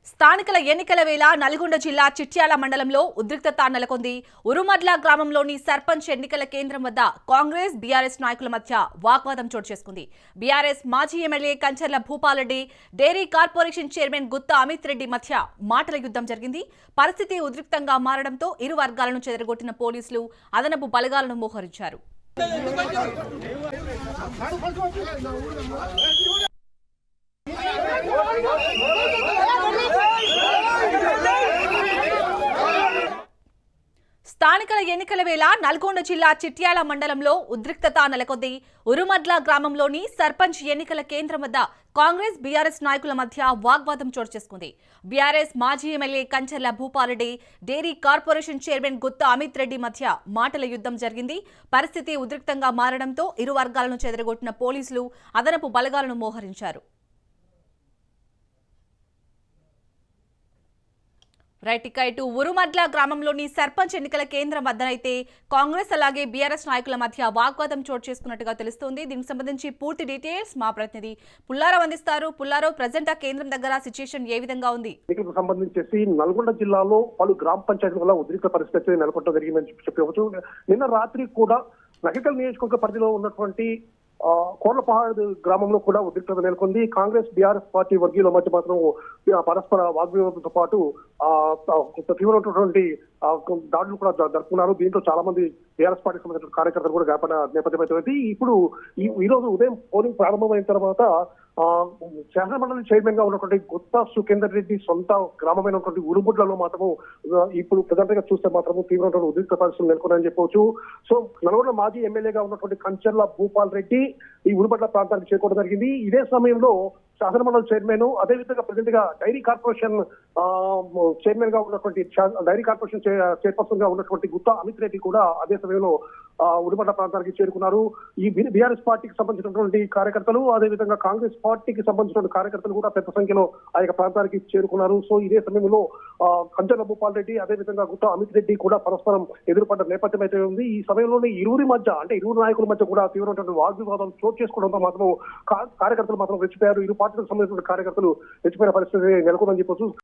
స్థానికల ఎన్నికల వేళ నల్గొండ జిల్లా చిట్యాల మండలంలో ఉద్రిక్తత నెలకొంది. ఉరుమడ్ల గ్రామంలోని సర్పంచ్ ఎన్నికల కేంద్రం వద్ద కాంగ్రెస్ బీఆర్ఎస్ నాయకుల మధ్య వాగ్వాదం చోటు చేసుకుంది. బీఆర్ఎస్ మాజీ MLA Kancharla Bhupal Reddy, dairy corporation chairman Gutta Amit Reddy మధ్య మాటల యుద్ధం జరిగింది. పరిస్థితి ఉద్రిక్తంగా మారడంతో ఇరు వర్గాలను చెదరగొట్టిన పోలీసులు అదనపు బలగాలను మోహరించారు. స్థానికల ఎన్నికల వేళ నల్గొండ జిల్లా చిట్యాల మండలంలో ఉద్రిక్తత నెలకొంది. ఉరుమడ్ల గ్రామంలోని సర్పంచ్ ఎన్నికల కేంద్రం వద్ద కాంగ్రెస్ బీఆర్ఎస్ నాయకుల మధ్య వాగ్వాదం చోటు చేసుకుంది. బీఆర్ఎస్ మాజీ MLA Kancharla Bhupal Reddy, dairy corporation chairman Gutta Amit Reddy మధ్య మాటల యుద్ధం జరిగింది. పరిస్థితి ఉద్రిక్తంగా మారడంతో ఇరు వర్గాలను చెదరగొట్టిన పోలీసులు అదనపు బలగాలను మోహరించారు. ఇటు ఉరుమడ్ల గ్రామంలోని సర్పంచ్ ఎన్నికల కేంద్రం వద్దనైతే కాంగ్రెస్ అలాగే బీఆర్ఎస్ నాయకుల మధ్య వాగ్వాదం చోటు చేసుకున్నట్టుగా తెలుస్తోంది. దీనికి సంబంధించి పూర్తి డీటెయిల్స్ మా ప్రతినిధి పుల్లారావు అందిస్తారు. పుల్లారావు, ప్రజెంట్ ఆ కేంద్రం దగ్గర సిచ్యుయేషన్ ఏ విధంగా ఉంది? ఎన్నికలకు సంబంధించి నల్గొండ జిల్లాలో పలు గ్రామ పంచాయతీల వల్ల ఉద్రిక్త పరిస్థితి నెలకొట్టడం జరిగిందని చెప్పవచ్చు. నిన్న రాత్రి కూడా నగరికల్ నియోజకవర్గ పరిధిలో ఉన్నటువంటి కోర్లపహాడ్ గ్రామంలో కూడా ఉద్రిక్తత నెలకొంది. కాంగ్రెస్ బీఆర్ఎస్ పార్టీ వర్గీయుల మధ్య మాత్రం పరస్పర వాగ్వివాదంతో పాటు తీవ్రమైనటువంటి దాడులు కూడా జరుపుకున్నారు. దీంతో చాలా మంది బీఆర్ఎస్ పార్టీకి సంబంధించిన కార్యకర్తలు కూడా గాయపడిన నేపథ్యం అయితే ఇప్పుడు ఈ రోజు ఉదయం పోలింగ్ ప్రారంభమైన తర్వాత శాసనమండలి చైర్మన్ గా ఉన్నటువంటి గుత్తా సుఖేందర్ రెడ్డి సొంత గ్రామమైనటువంటి ఉరుముడ్లలో మాత్రము ఇప్పుడు ప్రజెంట్ గా చూస్తే మాత్రము తీవ్రమైన ఉద్రిక్త పరిస్థితులు నెలకొన్నాయని చెప్పవచ్చు. సో నల్గొండ మాజీ ఎమ్మెల్యేగా ఉన్నటువంటి కంచర్ల భూపాల్ రెడ్డి ఈ ఉరుమడ్ల ప్రాంతానికి చేరుకోవడం జరిగింది. ఇదే సమయంలో శాసనమండలి చైర్మన్, అదేవిధంగా ప్రెసిడెంట్ గా డైరీ కార్పొరేషన్ చైర్మన్ గా ఉన్నటువంటి డైరీ కార్పొరేషన్ చైర్పర్సన్ గా ఉన్నటువంటి గుత్తా అమిత్ రెడ్డి కూడా అదే సమయంలో ఉరుమడ్ల ప్రాంతానికి చేరుకున్నారు. ఈ బీఆర్ఎస్ పార్టీకి సంబంధించినటువంటి కార్యకర్తలు, అదేవిధంగా కాంగ్రెస్ పార్టీకి సంబంధించిన కార్యకర్తలు కూడా పెద్ద సంఖ్యలో ఆ యొక్క ప్రాంతానికి చేరుకున్నారు. సో ఇదే సమయంలో కంచర్ల భూపాల్ రెడ్డి, అదేవిధంగా గుత్తా అమిత్ రెడ్డి కూడా పరస్పరం ఎదురుపడ్డ నేపథ్యం అయితే ఉంది. ఈ సమయంలోనే ఇరువురి మధ్య అంటే ఇరువురు నాయకుల మధ్య కూడా తీవ్రమైనటువంటి వాగ్వివాదం చోటు చేసుకోవడంతో మాత్రం కార్యకర్తలు మాత్రం రెచ్చిపోయారు. ఇరు పార్టీలకు సంబంధించిన కార్యకర్తలు రెచ్చిపోయిన పరిస్థితి నెలకొందని చెప్పొచ్చు.